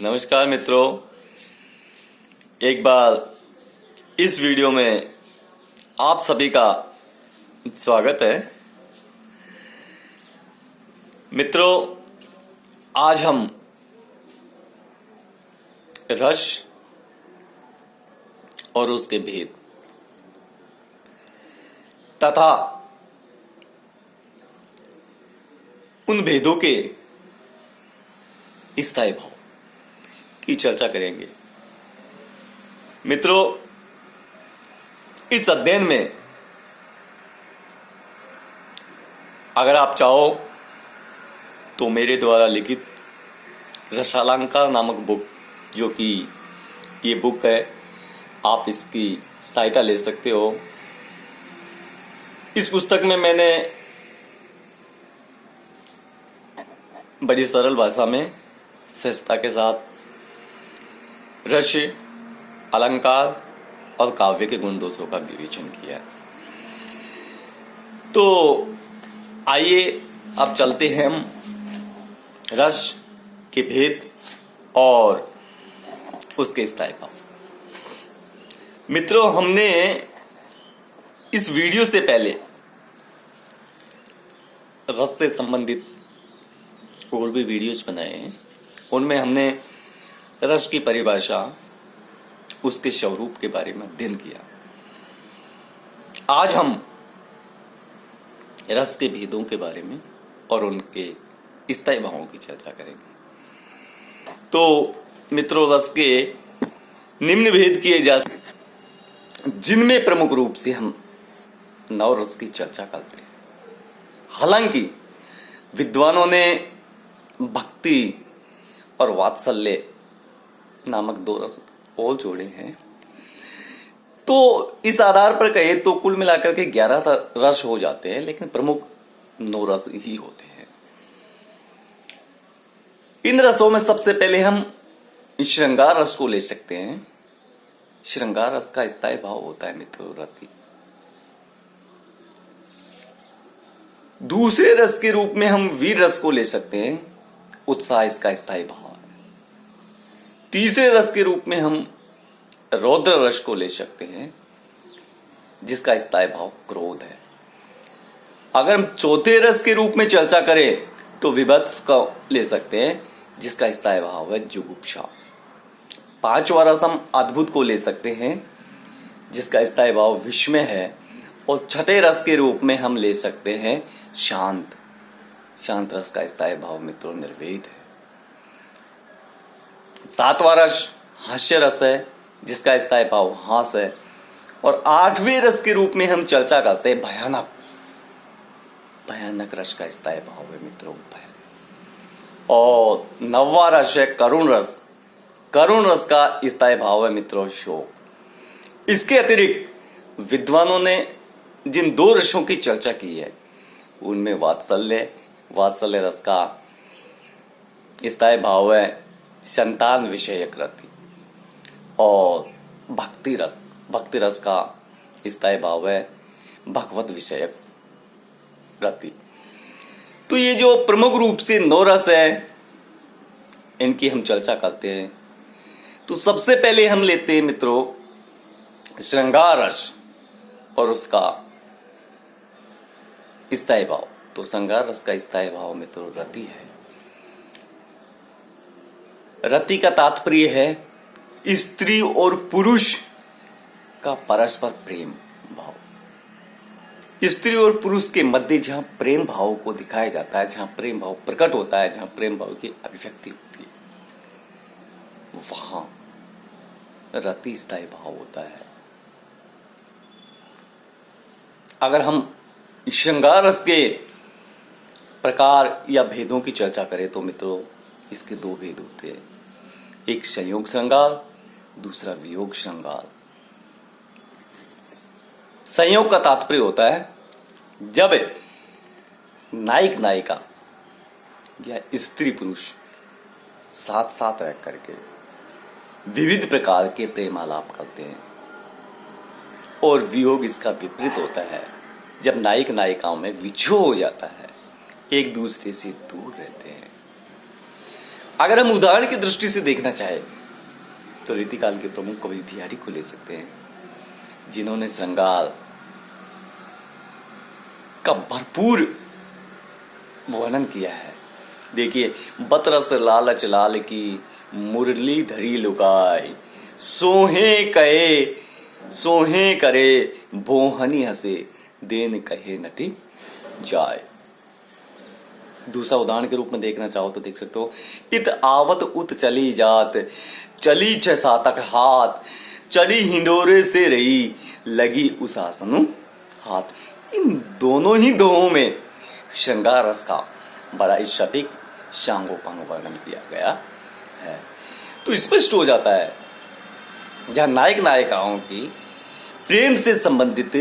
नमस्कार मित्रों, एक बार इस वीडियो में आप सभी का स्वागत है। मित्रों, आज हम रस और उसके भेद तथा उन भेदों के स्थायी भाव की चर्चा करेंगे। मित्रों, इस अध्ययन में अगर आप चाहो तो मेरे द्वारा लिखित रसालंकार नामक बुक, जो कि ये बुक है, आप इसकी सहायता ले सकते हो। इस पुस्तक में मैंने बड़ी सरल भाषा में सहजता के साथ रस, अलंकार और काव्य के गुण दोषों का विवेचन किया है। तो आइए अब चलते हैं हम रस के भेद और उसके स्थायी भाव। मित्रों, हमने इस वीडियो से पहले रस से संबंधित और भी वीडियोज बनाए हैं। उनमें हमने रस की परिभाषा, उसके स्वरूप के बारे में अध्ययन किया। आज हम रस के भेदों के बारे में और उनके स्थायी भावों की चर्चा करेंगे। तो मित्रों, रस के निम्न भेद किए जा सकते, जिनमें प्रमुख रूप से हम नव रस की चर्चा करते हैं। हालांकि विद्वानों ने भक्ति और वात्सल्य नामक दो रस और जोड़े हैं। तो इस आधार पर कहे तो कुल मिलाकर के 11 रस हो जाते हैं, लेकिन प्रमुख 9 रस ही होते हैं। इन रसों में सबसे पहले हम श्रृंगार रस को ले सकते हैं। श्रृंगार रस का स्थायी भाव होता है मित्रों रति। दूसरे रस के रूप में हम वीर रस को ले सकते हैं। उत्साह इसका स्थायी भाव है। तीसरे रस के रूप में हम रौद्र रस को ले सकते हैं, जिसका स्थायी भाव क्रोध है। अगर हम चौथे रस के रूप में चर्चा करें तो विभत्स को ले सकते हैं, जिसका स्थायी भाव है जुगुप्सा। पांचवा रस हम अद्भुत को ले सकते हैं, जिसका स्थायी भाव विस्मय है। और छठे रस के रूप में हम ले सकते हैं शांत। शांत रस का स्थायी भाव मित्रों निर्वेद है। सातवां रस हास्य रस है, जिसका स्थायी भाव हास है। और आठवें रस के रूप में हम चर्चा करते हैं भयानक। भयानक रस का स्थायी भाव है मित्रों भय। और नौवां रस है करुण रस। करुण रस का स्थायी भाव है मित्रों शोक। इसके अतिरिक्त विद्वानों ने जिन 2 रसों की चर्चा की है, उनमें वात्सल्य रस का स्थायी भाव है संतान विषयक रति। और भक्ति रस का स्थायी भाव है भगवत विषयक रति। तो ये जो प्रमुख रूप से 9 रस है, इनकी हम चर्चा करते हैं। तो सबसे पहले हम लेते हैं मित्रों श्रृंगार रस और उसका स्थायी भाव। तो श्रृंगार रस का स्थायी भाव मित्रों रति है। रति का तात्पर्य है स्त्री और पुरुष का परस्पर प्रेम भाव। स्त्री और पुरुष के मध्य जहां प्रेम भाव को दिखाया जाता है, जहां प्रेम भाव प्रकट होता है, जहां प्रेम भाव की अभिव्यक्ति होती है, वहां रति स्थायी भाव होता है। अगर हम श्रृंगार रस के प्रकार या भेदों की चर्चा करें तो मित्रों इसके 2 भेद होते हैं। एक संयोग श्रृंगार, दूसरा वियोग श्रृंगार। संयोग का तात्पर्य होता है जब नायक नायिका या स्त्री पुरुष साथ साथ रह करके विविध प्रकार के प्रेम आलाप करते हैं। और वियोग इसका विपरीत होता है, जब नायक नायिकाओं में विछोह हो जाता है, एक दूसरे से दूर रहते हैं। अगर हम उदाहरण की दृष्टि से देखना चाहें तो रीतिकाल के प्रमुख कवि बिहारी को ले सकते हैं, जिन्होंने श्रृंगार का भरपूर वर्णन किया है। देखिए, बतरस लालच लाल की मुरली धरी लुकाई, सोहे करे भोहनी हंसे, देन कहे नटी जाए। दूसरा उदाहरण के रूप में देखना चाहो तो देख सकते हो, इत आवत उत चली जात, चली 6 सातक हाथ, चली हिंडोरे से रही, लगी उस आसनु हाथ। इन दोनों ही दोहों में श्रृंगार रस का बड़ा ही सटीक सांगोपांग वर्णन किया गया है। तो स्पष्ट हो जाता है, जहां नायक नायिकाओं की प्रेम से संबंधित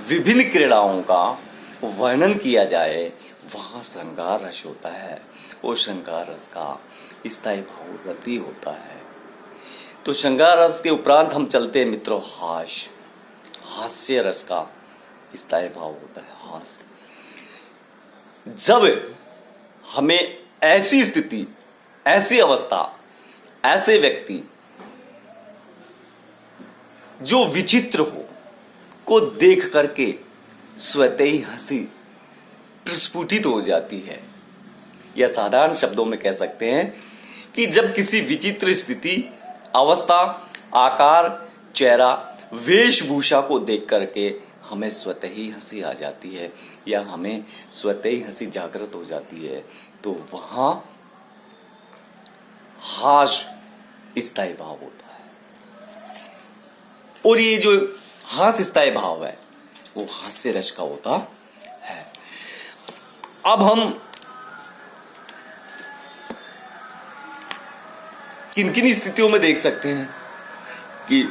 विभिन्न क्रीड़ाओं का वर्णन किया जाए, वहां श्रृंगार रस होता है। वो श्रृंगार रस का स्थायी भाव रति होता है। तो श्रृंगार रस के उपरांत हम चलते हैं मित्रों हास्य रस का स्थायी भाव होता है। हास्य, जब हमें ऐसी स्थिति, ऐसी अवस्था, ऐसे व्यक्ति जो विचित्र हो को देख करके स्वतः ही हंसी प्रस्फुटित हो जाती है, या साधारण शब्दों में कह सकते हैं कि जब किसी विचित्र स्थिति, अवस्था, आकार, चेहरा, वेशभूषा को देख करके हमें स्वतः ही हंसी आ जाती है, या हमें स्वतः ही हंसी जागृत हो जाती है, तो वहां हास्य स्थायी भाव होता है। और ये जो हास्य स्थायी भाव है वो हास्य रस का होता है। अब हम किन किन स्थितियों में देख सकते हैं कि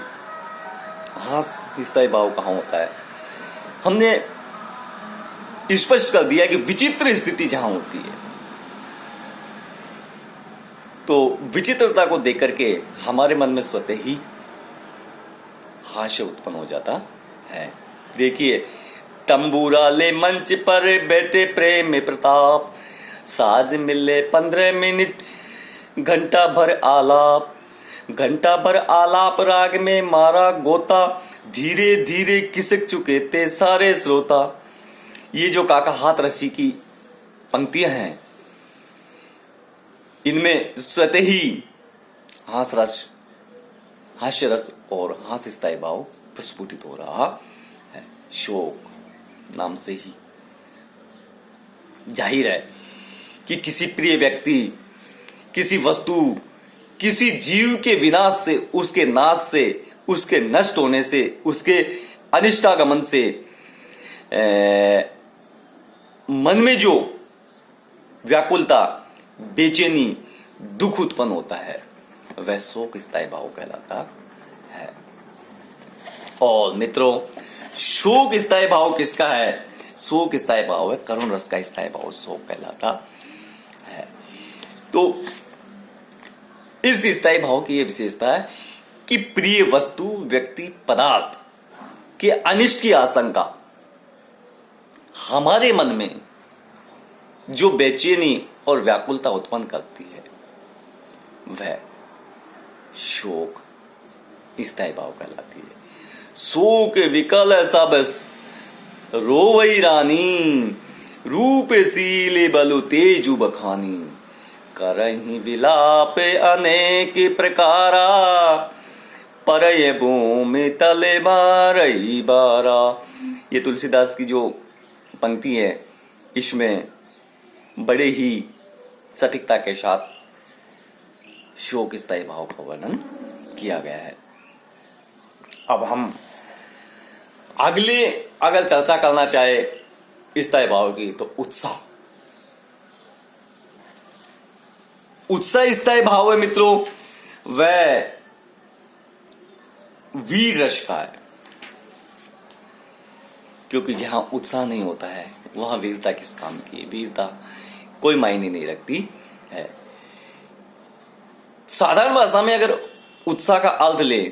हास्य स्थायी भाव कहां होता है। हमने स्पष्ट कर दिया कि विचित्र स्थिति जहां होती है, तो विचित्रता को देख करके हमारे मन में स्वतः ही हास्य उत्पन्न हो जाता है। देखिए, तंबूरा ले मंच पर बैठे प्रेम में प्रताप, साज मिले 15 मिनट, घंटा भर आलाप राग में मारा गोता, धीरे धीरे खिसक चुके थे सारे श्रोता। ये जो काका हाथ रसी की पंक्तियां हैं, इनमें स्वतः ही हास्य रस और हास्य स्थायी भाव प्रस्फुटित हो रहा है। शोक नाम से ही जाहिर है कि किसी प्रिय व्यक्ति, किसी वस्तु, किसी जीव के विनाश से, उसके नाश से, उसके नष्ट होने से, उसके अनिष्टागमन से मन में जो व्याकुलता, बेचैनी, दुख उत्पन्न होता है, वह शोक स्थायी भाव कहलाता है। और मित्रों, शोक स्थायी भाव किसका है? शोक स्थायी भाव है करुण रस का स्थायी भाव शोक कहलाता है। तो इस स्थायी भाव की यह विशेषता है कि प्रिय वस्तु, व्यक्ति, पदार्थ के अनिष्ट की आशंका हमारे मन में जो बेचैनी और व्याकुलता उत्पन्न करती है, वह शोक स्थायी भाव कहलाती है। शोक विकल सब रोवई रानी, रूप सीले बलु तेजु बखानी, करही विलाप अनेक प्रकारा, परय भूमि तले बारई बारा। ये तुलसीदास की जो पंक्ति है, इसमें बड़े ही सटीकता के साथ शोक स्थायी भाव का वर्णन किया गया है। अब हम अगर चर्चा करना चाहे स्थायी भाव की, तो उत्साह स्थायी भाव है मित्रों, वह वीर रस का है। क्योंकि जहां उत्साह नहीं होता है, वहां वीरता किस काम की? वीरता कोई मायने नहीं रखती है। साधारण भाषा में अगर उत्साह का अर्थ ले,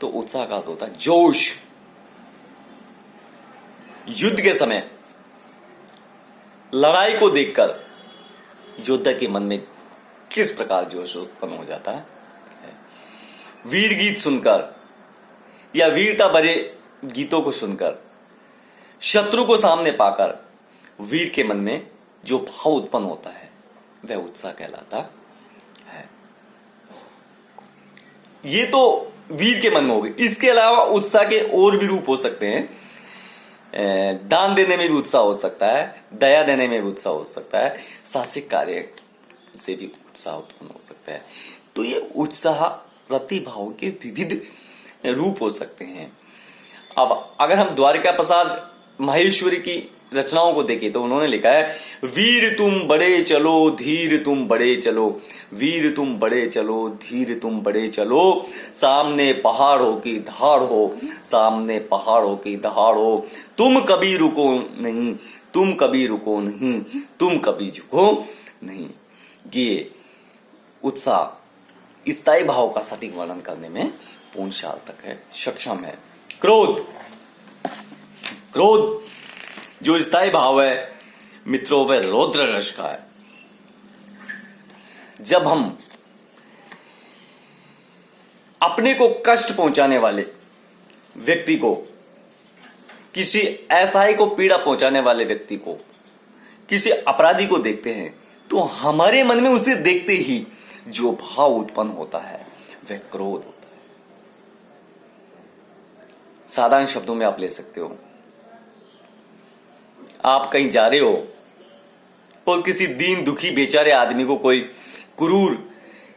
तो उत्साह का अर्थ होता है जोश। युद्ध के समय लड़ाई को देखकर योद्धा के मन में किस प्रकार जोश उत्पन्न हो जाता है। वीर गीत सुनकर या वीरता भरे गीतों को सुनकर, शत्रु को सामने पाकर वीर के मन में जो भाव उत्पन्न होता है वह उत्साह कहलाता है। ये तो वीर के मन में हो गई। इसके अलावा उत्साह के और भी रूप हो सकते हैं। दान देने में भी उत्साह हो सकता है, दया देने में भी उत्साह हो सकता है, साहसिक कार्य से भी उत्साह उत्पन्न हो सकता है। तो ये उत्साह प्रतिभाव के विविध रूप हो सकते हैं। अब अगर हम द्वारिका प्रसाद माहेश्वरी की रचनाओं को देखें तो उन्होंने लिखा है, वीर तुम बड़े चलो, धीर तुम बड़े चलो, वीर तुम बड़े चलो, धीर तुम बड़े चलो, सामने पहाड़ों की धार हो, सामने पहाड़ों की धार हो, तुम कभी रुको नहीं, तुम कभी रुको नहीं, तुम कभी झुको नहीं। ये उत्साह स्थायी भाव का सटीक वर्णन करने में पूर्ण सार्थक है, सक्षम है। क्रोध, क्रोध जो स्थायी भाव है मित्रों वह रौद्र रस का है। जब हम अपने को कष्ट पहुंचाने वाले व्यक्ति को, किसी असहाय को पीड़ा पहुंचाने वाले व्यक्ति को, किसी अपराधी को देखते हैं तो हमारे मन में उसे देखते ही जो भाव उत्पन्न होता है वह क्रोध होता है। साधारण शब्दों में आप ले सकते हो, आप कहीं जा रहे हो और किसी दीन दुखी बेचारे आदमी को कोई क्रूर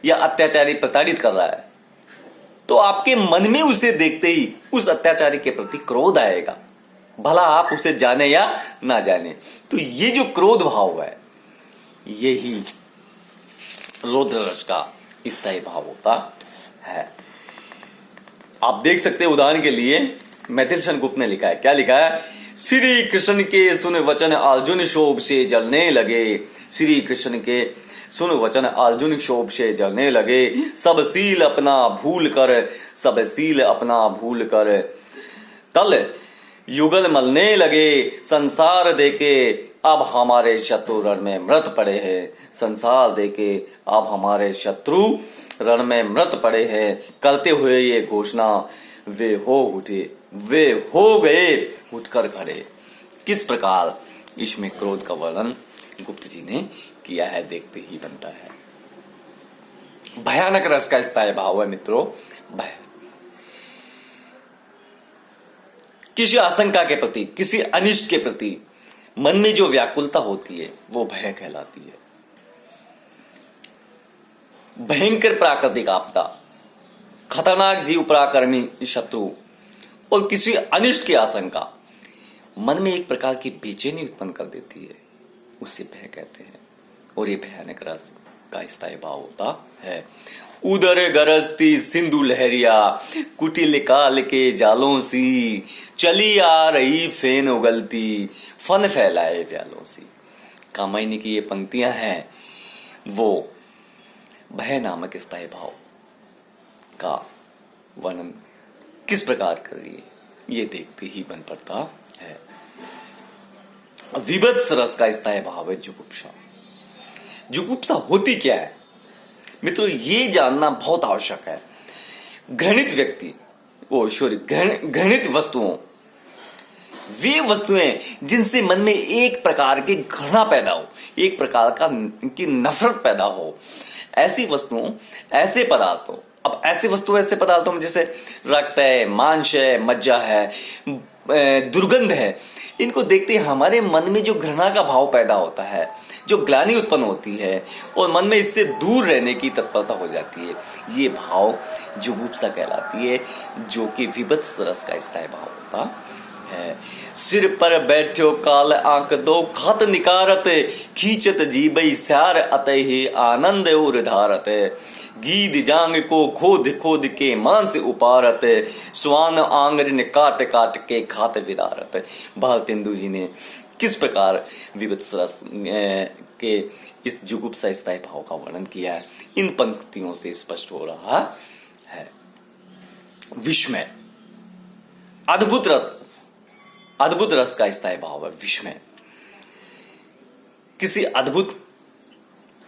या अत्याचारी प्रताड़ित कर रहा है तो आपके मन में उसे देखते ही उस अत्याचारी के प्रति क्रोध आएगा, भला आप उसे जाने या ना जाने। तो ये जो क्रोध भाव है यही रौद्र रस का स्थायी भाव होता है। आप देख सकते हैं, उदाहरण के लिए मैथिल सेनगुप्त ने लिखा है, क्या लिखा है, श्री कृष्ण के सुन वचन अर्जुन शोभ से जलने लगे, श्री कृष्ण के सुन वचन अर्जुन शोभ से जलने लगे, सब सील अपना भूल कर, सब सील अपना भूल कर, तल युगल मलने लगे, संसार देके अब हमारे शत्रु रण में मृत पड़े हैं, संसार देके अब हमारे शत्रु रण में मृत पड़े हैं, करते हुए ये घोषणा वे हो उठे, वे हो गए उठकर खड़े। किस प्रकार इसमें क्रोध का वर्णन गुप्त जी ने किया है, देखते ही बनता है। भयानक रस का स्थायी भाव है मित्रों, भय। किसी आशंका के प्रति, किसी अनिष्ट के प्रति मन में जो व्याकुलता होती है वो भय कहलाती है। भयंकर प्राकृतिक आपदा, खतरनाक जीव पराक्रमी शत्रु और किसी अनिष्ट की आशंका मन में एक प्रकार की बेचैनी उत्पन्न कर देती है, उसे भय कहते हैं। और ये भयानक रस का स्थायी भाव होता है। उदर गरजती सिंधु लहरिया, कुटिल काल के जालों सी, चली आ रही फेन उगलती, फन फैलाए व्यालों सी। कामायनी की ये पंक्तियां हैं, वो भय नामक स्थायी भाव का वर्णन किस प्रकार कर रही है ये देखते ही बन पड़ता है। विभत्स रस का स्थायी भाव है जुगुप्सा। जुगुप्सा होती क्या है मित्रों, ये जानना बहुत आवश्यक है। घृणित व्यक्ति, घृणित वस्तुओं, वे वस्तुएं जिनसे मन में एक प्रकार की घृणा पैदा हो, एक प्रकार का की नफरत पैदा हो, ऐसी वस्तुओं, ऐसे पदार्थों, अब ऐसे वस्तु ऐसे पदार्थों में जैसे रक्त है, मांस है, मज्जा है, दुर्गंध है, इनको देखते ही हमारे मन में जो घृणा का भाव पैदा होता है, जो ग्लानि उत्पन्न होती है और मन में इससे दूर रहने की तत्परता हो जाती है, ये भाव जुगुप्सा कहलाती है, जो कि विभत्स रस का स्थायी भाव होता है। सिर पर बैठो काल आंख दो, खत निकारत, खींचत जीबई स्यार अतहि आनंद और धारत, गीद जांग को खोद खोद के मांस उपारत, स्वान आंगरिन काट काट के खात विदारत। भारतेंदु जी ने किस प्रकार विभत्स रस के इस जुगुप्सा स्थायी भाव का वर्णन किया है, इन पंक्तियों से स्पष्ट हो रहा है। विस्मय, अद्भुत रस का स्थायी भाव है विस्मय। किसी अद्भुत,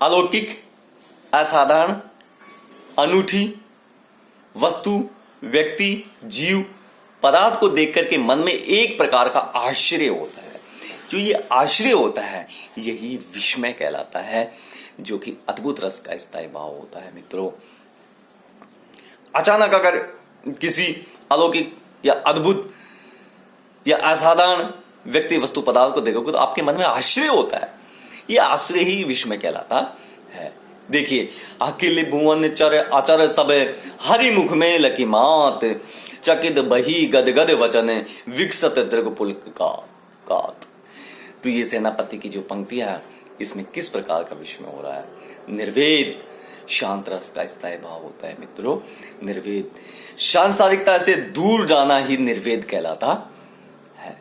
अलौकिक, असाधारण, अनूठी वस्तु, व्यक्ति, जीव, पदार्थ को देख करके मन में एक प्रकार का आश्चर्य होता है। जो ये आश्चर्य होता है यही विस्मय कहलाता है, जो कि अद्भुत रस का स्थायी भाव होता है। मित्रों, अचानक अगर किसी अलौकिक या अद्भुत या असाधारण व्यक्ति, वस्तु, पदार्थ को देखोगे तो आपके मन में आश्चर्य होता है। यह आश्चर्य ही विस्मय कहलाता है। देखिए, अखिल भुवन चर अचर सब हरि मुख में लकी मात, चकित बही गद गद वचन विकसत दृग पुलक कात। तो ये सेनापति की जो पंक्तियां है, इसमें किस प्रकार का विस्मय हो रहा है। निर्वेद शांत रस का स्थायी भाव होता है। मित्रों, निर्वेद, सांसारिकता से दूर जाना ही निर्वेद कहलाता है।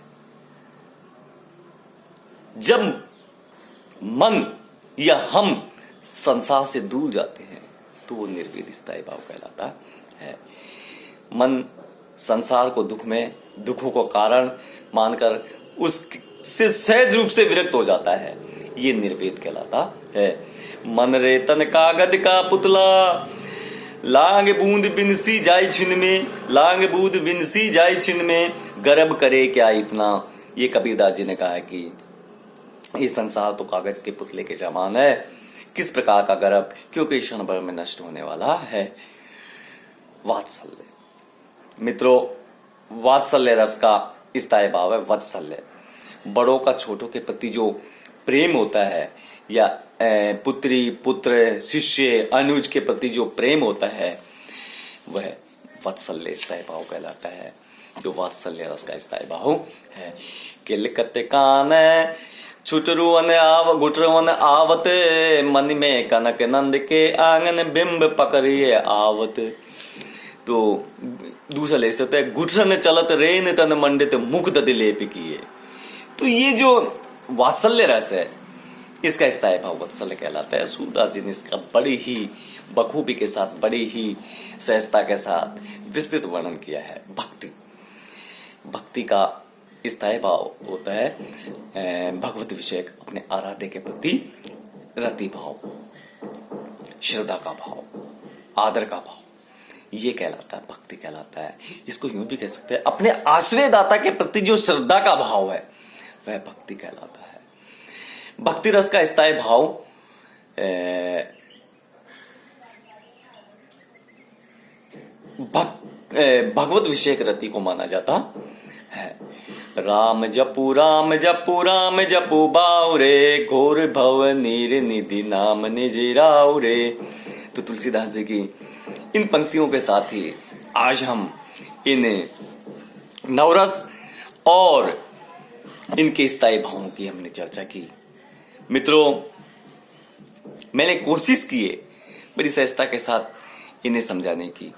जब मन या हम संसार से दूर जाते हैं तो वो निर्वेद स्थायी भाव कहलाता है। मन संसार को दुखों को कारण मानकर उससे सहज रूप से विरक्त हो जाता है, ये निर्वेद कहलाता है। मन रे तन कागज का पुतला, लांग बूंद बिनसी जाय छिन में, लांग बूंद बिनसी जाय छिन में, गर्भ करे क्या इतना। ये कबीरदास जी ने कहा है कि ये संसार तो कागज के पुतले के समान है, किस प्रकार का गर्भ, क्योंकि क्षण भर में नष्ट होने वाला है। वात्सल्य, मित्रों, वात्सल्य रस का स्थायी भाव है वात्सल्य। बड़ों का छोटों के प्रति जो प्रेम होता है, या पुत्री, पुत्र, शिष्य, अनुज के प्रति जो प्रेम होता है, वह वात्सल्य स्थायी भाव कहलाता है। जो वात्सल्य रस का स्थायी भाव है। किलकत कान छुटरुवन आव गुटरवन आवत, मन में कनक नंद के आंगन बिंब पकड़िए आवत। तो दूसरा ले सकते हैं, गुठरन चलत रेन तन मंडित मुख दधि लेप किए। तो ये जो वात्सल्य रस है, इसका स्थायी भाव वात्सल्य कहलाता है। सूरदास जी ने इसका बड़ी ही बखूबी के साथ, बड़ी ही सहजता के साथ विस्तृत वर्णन किया है। भक्ति का स्थायी भाव होता है भगवत विषय, अपने आराध्य के प्रति रति भाव, श्रद्धा का भाव, आदर का भाव, ये कहलाता है, भक्ति कहलाता है। इसको यूं भी कह सकते हैं, अपने आश्रयदाता के प्रति जो श्रद्धा का भाव है वह भक्ति कहलाता है। भक्ति रस का स्थायी भाव भगवत विषयक रति को माना जाता है। राम जपू राम जपू राम जपू बावरे, घोर भव नीर निधि नाम निज रावरे। तो तुलसीदास जी की इन पंक्तियों के साथ ही आज हम इन नवरस और इनके स्थायी भावों की हमने चर्चा की। मित्रों, मैंने कोशिश की है बड़ी सहजता के साथ इन्हें समझाने की।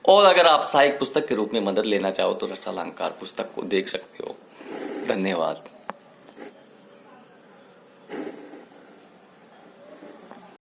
और अगर आप सहायक पुस्तक के रूप में मदद लेना चाहो तो रसालंकार पुस्तक को देख सकते हो। धन्यवाद।